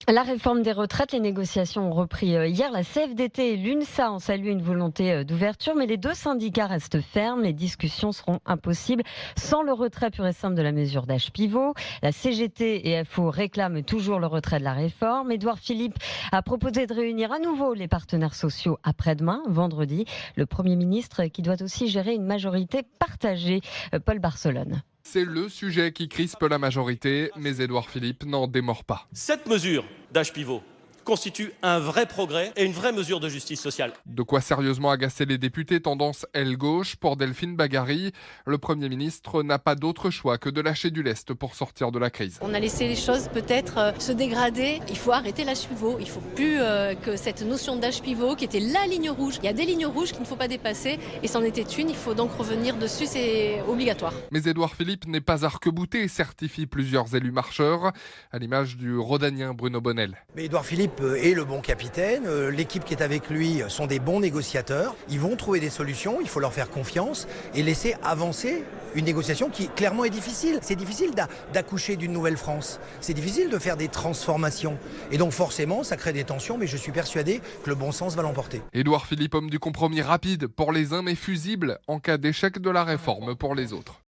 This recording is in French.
La réforme des retraites, les négociations ont repris hier. La CFDT et l'UNSA ont salué une volonté d'ouverture, mais les deux syndicats restent fermes. Les discussions seront impossibles sans le retrait pur et simple de la mesure d'âge pivot. La CGT et FO réclament toujours le retrait de la réforme. Édouard Philippe a proposé de réunir à nouveau les partenaires sociaux après-demain, vendredi. Le Premier ministre qui doit aussi gérer une majorité partagée. Paul Barcelone. C'est le sujet qui crispe la majorité, mais Édouard Philippe n'en démord pas. Cette mesure d'âge pivot constitue un vrai progrès et une vraie mesure de justice sociale. De quoi sérieusement agacer les députés, tendance aile gauche. Pour Delphine Bagary, le Premier ministre n'a pas d'autre choix que de lâcher du lest pour sortir de la crise. On a laissé les choses peut-être se dégrader. Il faut arrêter l'âge pivot. Il ne faut plus que cette notion d'âge pivot qui était la ligne rouge. Il y a des lignes rouges qu'il ne faut pas dépasser et c'en était une. Il faut donc revenir dessus, c'est obligatoire. Mais Édouard Philippe n'est pas arc-bouté, certifie plusieurs élus marcheurs, à l'image du rhodanien Bruno Bonnell. Mais Édouard Philippe est le bon capitaine, l'équipe qui est avec lui sont des bons négociateurs, ils vont trouver des solutions, il faut leur faire confiance et laisser avancer une négociation qui clairement est difficile. C'est difficile d'accoucher d'une nouvelle France, c'est difficile de faire des transformations et donc forcément ça crée des tensions, mais je suis persuadé que le bon sens va l'emporter. Édouard Philippe, homme du compromis rapide pour les uns mais fusible en cas d'échec de la réforme pour les autres.